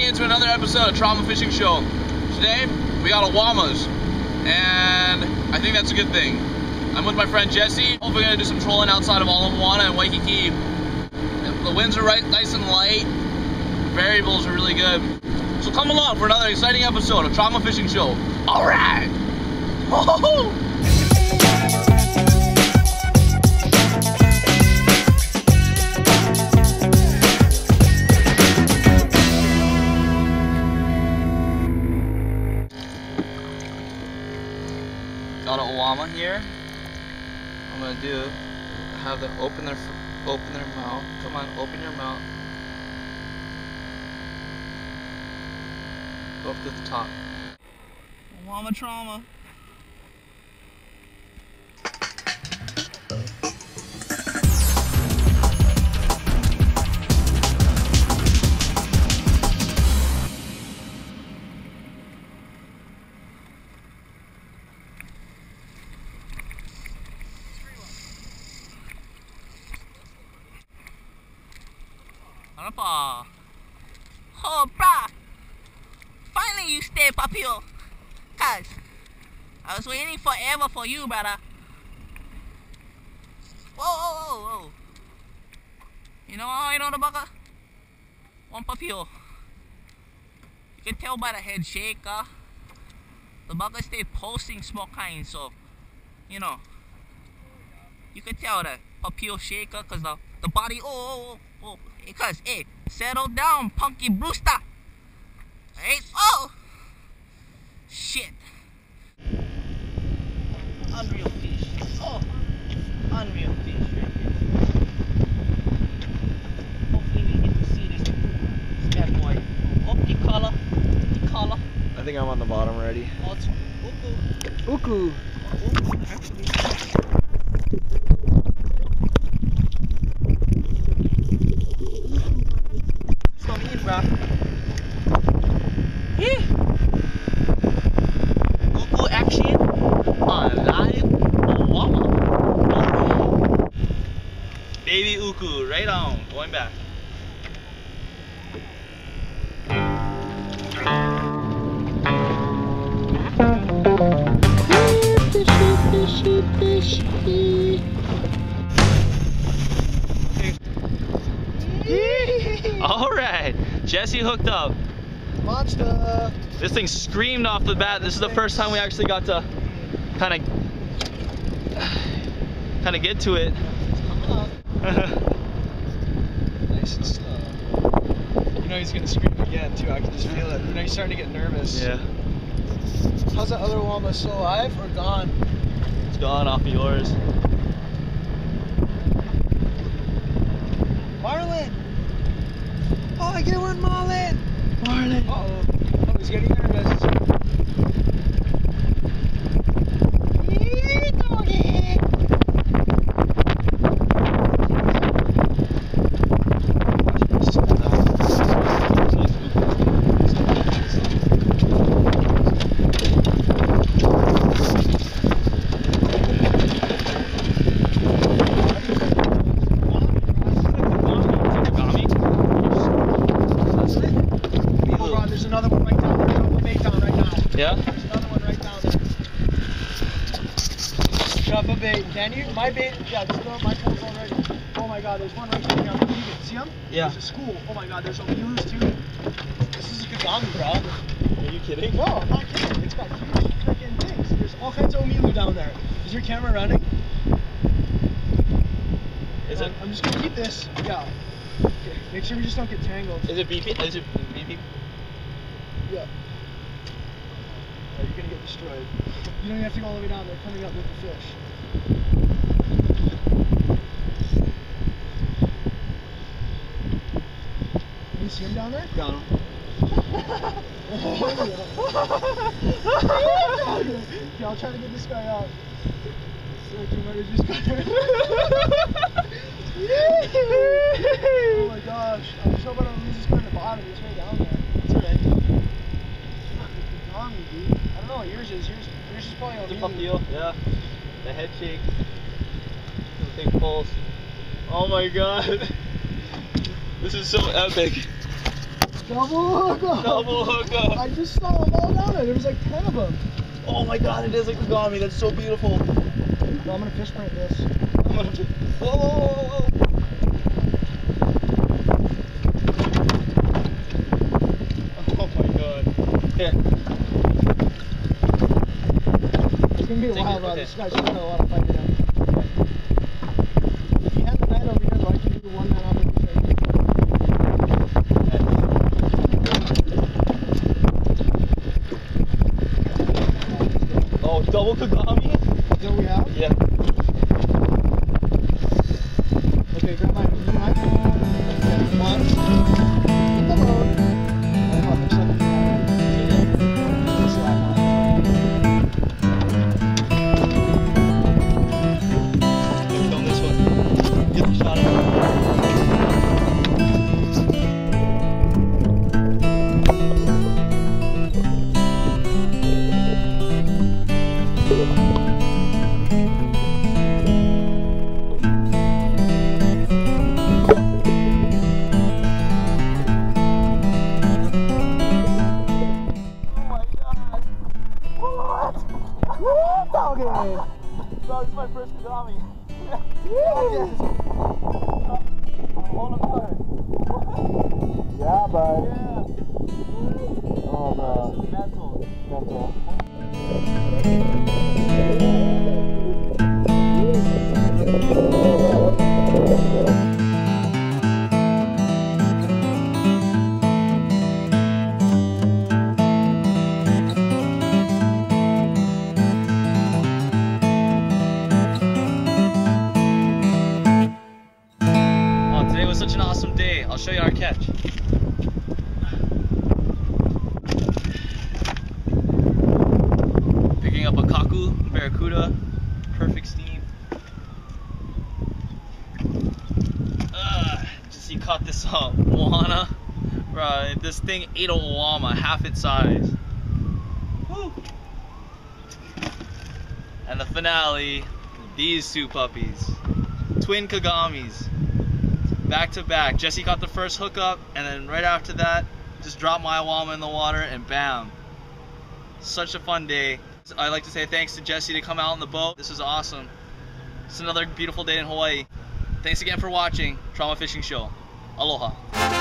into another episode of Trauma Fishing Show. Today, we got Oamas, and I think that's a good thing. I'm with my friend Jesse. Hopefully we're gonna do some trolling outside of Oamas and Waikiki. The winds are right, nice and light. Variables are really good. So come along for another exciting episode of Trauma Fishing Show. All right. Got an Oama here. I'm gonna do have them open their mouth. Come on, open your mouth. Go up to the top. Oama trauma. Oh, brah! Finally you stay up here. Cuz I was waiting forever for you, brother. Whoa. You know the bugger? One papio. You can tell by the head shake, the bugger stayed posting small kind, so you know. You can tell the papio shaker cause the body because hey, settle down, Punky Brewster. Right? Oh shit. Unreal fish. Oh, unreal fish right here. Hopefully we get to see this bad boy. Oh, the color. I think I'm on the bottom already. Oh, it's Uku. Actually. Uku action on live Oama. Baby Uku, right on. Going back. Fishy. All right, Jesse hooked up. Monster. This thing screamed off the bat. This is the first time we actually got to kind of get to it. Nice and slow. You know he's gonna scream again too. I can just feel it. You know he's starting to get nervous. Yeah. How's that other Oama? Still alive or gone? It's gone off of yours. Marlin! Oh, I get one, Marlin! Marlin! Uh-oh. Oh, he's getting nervous. Doggy! Yeah? There's another one right down there. Drop a bait. Can you? My bait, yeah, just throw my pole's already. Oh my god, there's one right there. Yeah, see him? Yeah. There's a school. Oh my god, there's some mules too. This is a Kagami, bro. Are you kidding? No, I'm not kidding. It's got huge freaking things. There's all kinds of omilu down there. Is your camera running? Is it? I'm just gonna keep this. Yeah. Okay. Make sure we just don't get tangled. Is it BP? Is it BP? Yeah. You're gonna get destroyed. You don't even have to go all the way down. They're coming up with the fish. Can you see him down there? No. Okay, I'll try to get this guy out. Oh my gosh. I'm just hoping I don't lose this guy in the bottom. He's right down there. It's alright. Kagami, dude. I don't know what yours is. Yours is probably on Papio. Yeah. The head shakes. The thing pulls. Oh my god. This is so epic. Double hookup. Double hookup. I just saw them all down there. There was like 10 of them. Oh my god, it is a Kagami. That's so beautiful. No, I'm gonna fish print this. I'm gonna whoa. Oh my god. Yeah. It's gonna be a Take while, it, bro. okay. This guy's got a lot of fighting in. If you have the night over here, bro, I can do one man off of the Oh, double Kagami? Is that what we have? Yeah. Okay, grab mine. Is it mine? Okay, one. Hello. Oh, fuck, I'm stuck in the Film this one. Get the shot of it. Doggy! Bro, this is my first Kagami. Yes. Hold on tight. Yeah, bud. Yeah. Oh, bro. This is mental. Mental. Oh, today was such an awesome day. I'll show you our catch. Picking up a kaku, barracuda, perfect steam. Just you caught this Moana. Bro, this thing ate a Oama, half its size. Woo. And the finale, these two puppies. Twin Kagamis. Back to back. Jesse caught the first hookup, and then right after that, just dropped my Oama in the water, and bam. Such a fun day. I'd like to say thanks to Jesse to come out on the boat. This is awesome. It's another beautiful day in Hawaii. Thanks again for watching Trauma Fishing Show. Aloha.